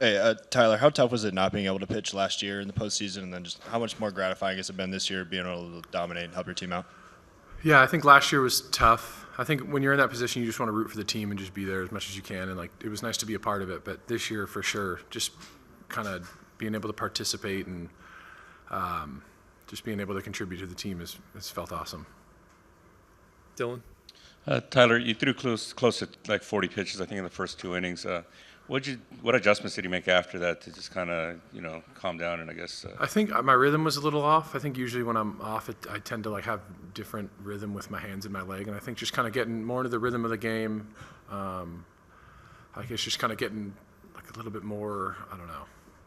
Hey, Tyler, how tough was it not being able to pitch last year in the postseason, and then just how much more gratifying has it been this year being able to dominate and help your team out? Yeah, I think last year was tough. I think when you're in that position, you just want to root for the team and just be there as much as you can. And like, it was nice to be a part of it. But this year, for sure, just kind of being able to participate and just being able to contribute to the team has felt awesome. Dylan? Tyler, you threw close to like 40 pitches, I think, in the first 2 innings. What adjustments did you make after that to just kind of, calm down and I guess? I think my rhythm was a little off. I think usually when I'm off, I tend to like have different rhythm with my hands and my leg, and I think just kind of getting more into the rhythm of the game. I guess just kind of getting like a little bit more. I don't know.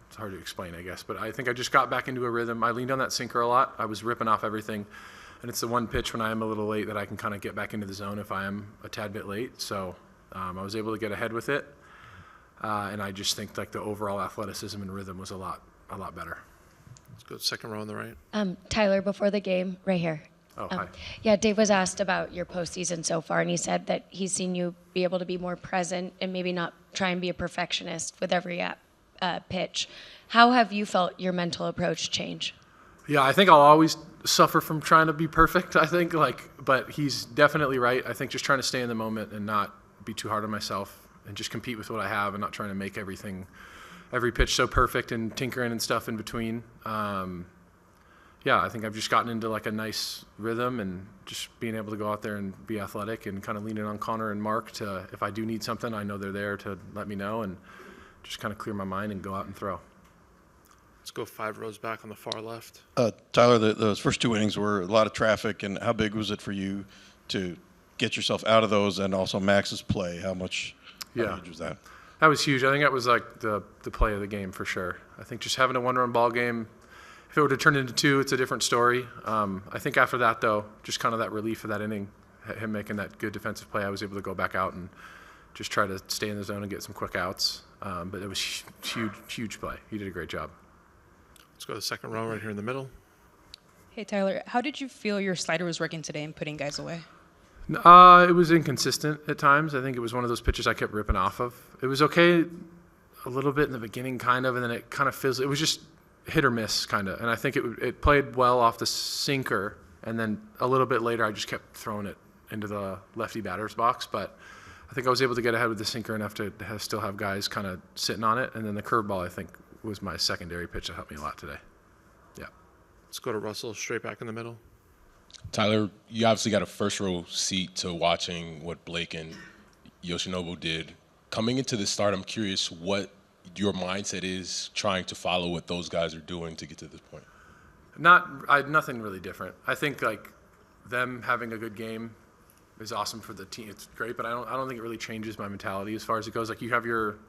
It's hard to explain, I guess, but I think I just got back into a rhythm. I leaned on that sinker a lot. I was ripping off everything, and it's the one pitch when I am a little late that I can kind of get back into the zone if I am a tad bit late. So I was able to get ahead with it. And I just think like the overall athleticism and rhythm was a lot better. Let's go second row on the right. Tyler, before the game, right here. Oh, hi. Yeah, Dave was asked about your postseason so far, and he said that he's seen you be able to be more present and maybe not try and be a perfectionist with every pitch. How have you felt your mental approach change? Yeah, I think I'll always suffer from trying to be perfect, I think, but he's definitely right. I think just trying to stay in the moment and not be too hard on myself and just compete with what I have and not trying to make every pitch so perfect and tinkering and stuff in between. Yeah, I think I've just gotten into like a nice rhythm and just being able to go out there and be athletic and kind of leaning on Connor and Mark to, if I do need something, I know they're there to let me know and just kind of clear my mind and go out and throw. Let's go 5 rows back on the far left. Tyler, those first 2 innings were a lot of traffic, and how big was it for you to get yourself out of those and also Max's play? How huge was that? That was huge. I think that was like the play of the game for sure. I think just having a one-run ball game, if it would have turned into 2, it's a different story. I think after that, though, just kind of that relief of that inning, him making that good defensive play, I was able to go back out and just try to stay in the zone and get some quick outs. But it was huge play. He did a great job. Let's go to the second row right here in the middle. Hey, Tyler, how did you feel your slider was working today and putting guys away? It was inconsistent at times. I think it was one of those pitches I kept ripping off of. It was okay a little bit in the beginning, kind of, and then it kind of fizzled. It was just hit or miss, kind of. And I think it played well off the sinker, and then a little bit later I just kept throwing it into the lefty batter's box. But I think I was able to get ahead with the sinker enough to still have guys kind of sitting on it. And then the curveball, I think, was my secondary pitch that helped me a lot today. Yeah. Let's go to Russell, straight back in the middle. Tyler, you obviously got a first-row seat to watching what Blake and Yoshinobu did. Coming into this start, I'm curious what your mindset is trying to follow what those guys are doing to get to this point. Nothing really different. I think like them having a good game is awesome for the team. It's great, but I don't think it really changes my mentality as far as it goes. Like you have your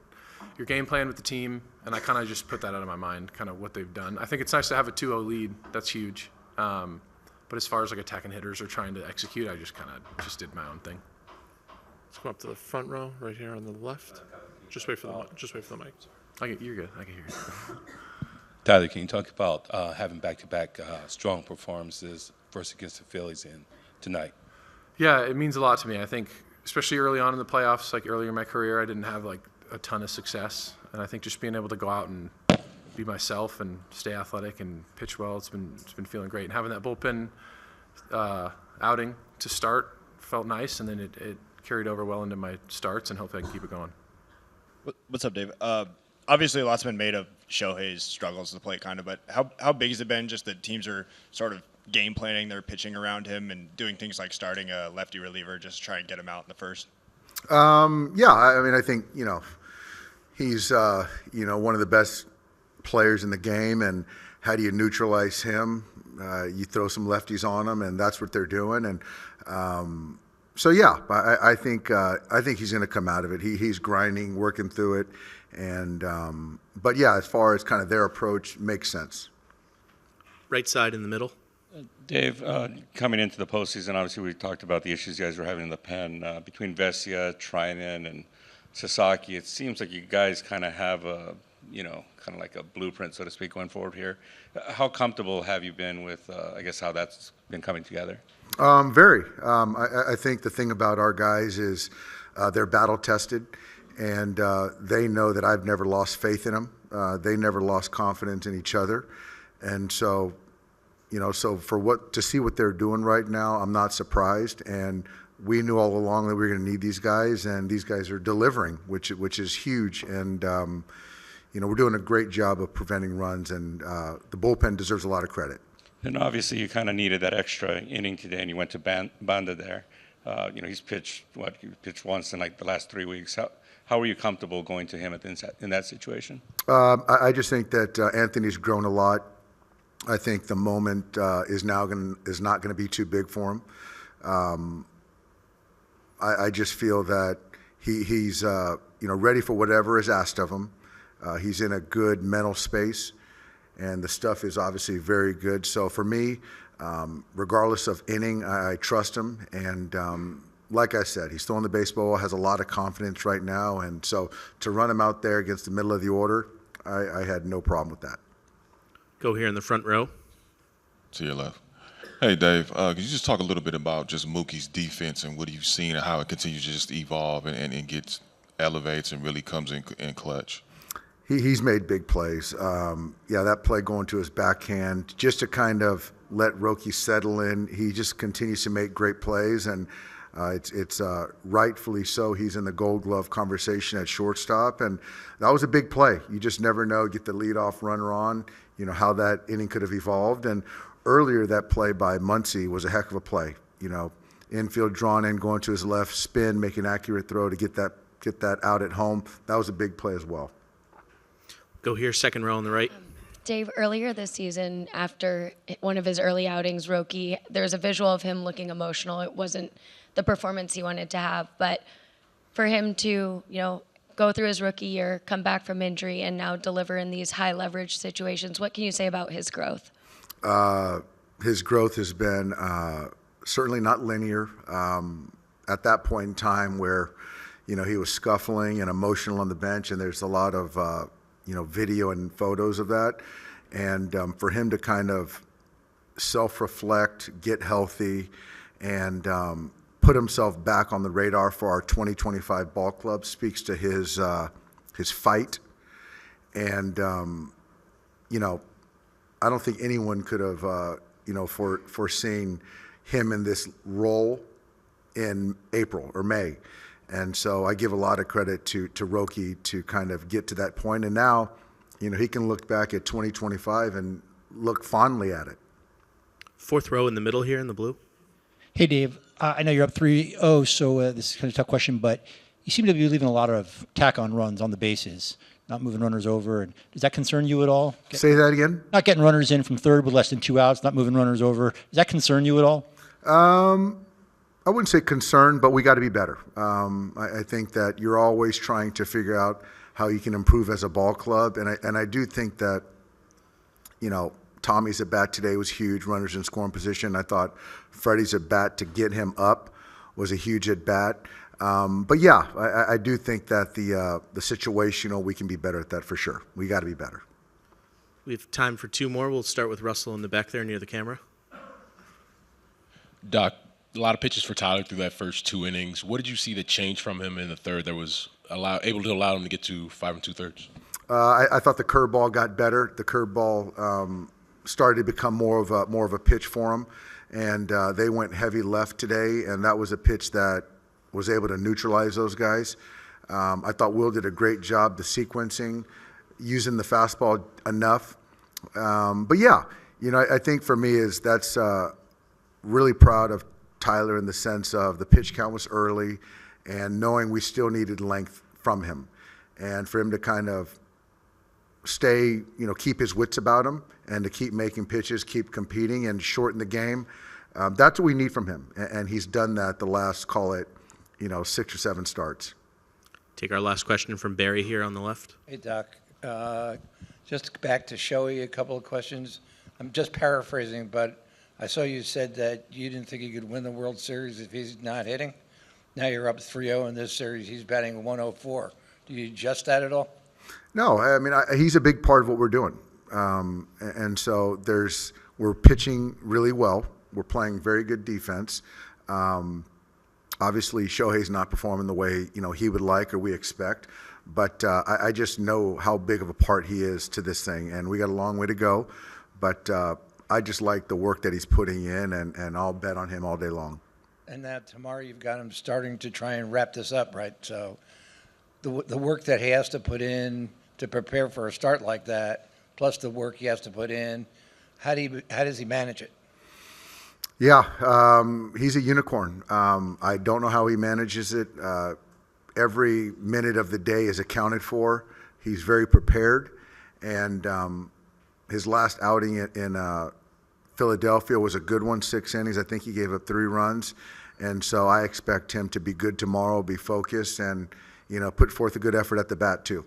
game plan with the team, and I kind of just put that out of my mind, kind of what they've done. I think it's nice to have a 2-0 lead. That's huge. But as far as like attacking hitters or trying to execute, I just kind of just did my own thing. Let's come up to the front row right here on the left. Just wait for the mic. You're good. I can hear you. Tyler, can you talk about having back-to-back strong performances versus against the Phillies tonight? Yeah, it means a lot to me. I think, especially early on in the playoffs, like earlier in my career, I didn't have like a ton of success, and I think just being able to go out and be myself and stay athletic and pitch well, it's been feeling great. And having that bullpen outing to start felt nice, and then it carried over well into my starts, and hopefully I can keep it going. What's up, Dave? Obviously, a lot's been made of Shohei's struggles at the plate, kind of, but how big has it been just that teams are sort of game planning their pitching around him and doing things like starting a lefty reliever just to try and get him out in the first? Yeah, I mean, I think, he's, one of the best players in the game, and how do you neutralize him? You throw some lefties on him, and that's what they're doing. And so, yeah, I think he's going to come out of it. He's grinding, working through it, and but yeah, as far as kind of their approach, makes sense. Right side in the middle. Dave, coming into the postseason, obviously we talked about the issues you guys were having in the pen between Vesia, Trinan, and Sasaki. It seems like you guys kind of have a, kind of like a blueprint, so to speak, going forward here. How comfortable have you been with, I guess, how that's been coming together? Very. I think the thing about our guys is they're battle tested, and they know that I've never lost faith in them. They never lost confidence in each other, and so, so to see what they're doing right now, I'm not surprised. And we knew all along that we were going to need these guys, and these guys are delivering, which is huge. And we're doing a great job of preventing runs, and the bullpen deserves a lot of credit. And obviously, you kind of needed that extra inning today, and you went to Banda there. He's pitched he pitched once in like the last 3 weeks. How are you comfortable going to him in that situation? I just think that Anthony's grown a lot. I think the moment is not going to be too big for him. I just feel that he's ready for whatever is asked of him. He's in a good mental space, and the stuff is obviously very good. So for me, regardless of inning, I trust him. And like I said, he's throwing the baseball, has a lot of confidence right now. And so to run him out there against the middle of the order, I had no problem with that. Go here in the front row. To your left. Hey, Dave, could you just talk a little bit about just Mookie's defense and what you've seen and how it continues to just evolve and gets elevates and really comes in clutch? He's made big plays. That play going to his backhand, just to kind of let Roki settle in. He just continues to make great plays, and it's rightfully so. He's in the Gold Glove conversation at shortstop, and that was a big play. You just never know. Get the leadoff runner on, how that inning could have evolved. And earlier, that play by Muncy was a heck of a play. Infield drawn in, going to his left, spin, make an accurate throw to get that out at home. That was a big play as well. Go here, second row on the right. Dave, earlier this season, after one of his early outings, Roki, there was a visual of him looking emotional. It wasn't the performance he wanted to have, but for him to, go through his rookie year, come back from injury, and now deliver in these high leverage situations, what can you say about his growth? His growth has been certainly not linear. At that point in time where, he was scuffling and emotional on the bench, and there's a lot of video and photos of that. And for him to kind of self-reflect, get healthy, and put himself back on the radar for our 2025 ball club speaks to his fight. And, I don't think anyone could have, foreseen him in this role in April or May. And so I give a lot of credit to Roki to kind of get to that point. And now, he can look back at 2025 and look fondly at it. Fourth row in the middle here in the blue. Hey, Dave. I know you're up 3-0, so this is kind of a tough question, but you seem to be leaving a lot of tack-on runs on the bases, not moving runners over. And does that concern you at all? Say that again? Not getting runners in from third with less than 2 outs, not moving runners over. Does that concern you at all? I wouldn't say concerned, but we got to be better. I think that you're always trying to figure out how you can improve as a ball club, and I do think that, Tommy's at bat today was huge, runners in scoring position. I thought Freddie's at bat to get him up was a huge at bat. But yeah, I do think that the situational, we can be better at that for sure. We got to be better. We have time for two more. We'll start with Russell in the back there near the camera. Doc, a lot of pitches for Tyler through that first 2 innings. What did you see that changed from him in the third that was able to allow him to get to 5 2/3? I thought the curveball got better. The curveball started to become more of a pitch for him, and they went heavy left today, and that was a pitch that was able to neutralize those guys. I thought Will did a great job the sequencing, using the fastball enough. But yeah, I think for me that's really proud of Tyler in the sense of the pitch count was early, and knowing we still needed length from him, and for him to kind of stay, keep his wits about him, and to keep making pitches, keep competing, and shorten the game. That's what we need from him, and he's done that the last, call it, 6 or 7 starts. Take our last question from Barry here on the left. Hey, Doc. Just back to Shohei, a couple of questions. I'm just paraphrasing, but I saw you said that you didn't think he could win the World Series if he's not hitting. Now you're up 3-0 in this series. He's batting 104. Do you adjust that at all? No, I mean, he's a big part of what we're doing. And so we're pitching really well. We're playing very good defense. Obviously, Shohei's not performing the way he would like or we expect, but I just know how big of a part he is to this thing, and we got a long way to go. But I just like the work that he's putting in, and I'll bet on him all day long. And now tomorrow you've got him starting to try and wrap this up, right? So the work that he has to put in to prepare for a start like that, plus the work he has to put in, how does he manage it? Yeah, he's a unicorn. I don't know how he manages it. Every minute of the day is accounted for. He's very prepared, and his last outing in Philadelphia was a good one, 6 innings. I think he gave up 3 runs, and so I expect him to be good tomorrow, be focused, and put forth a good effort at the bat too.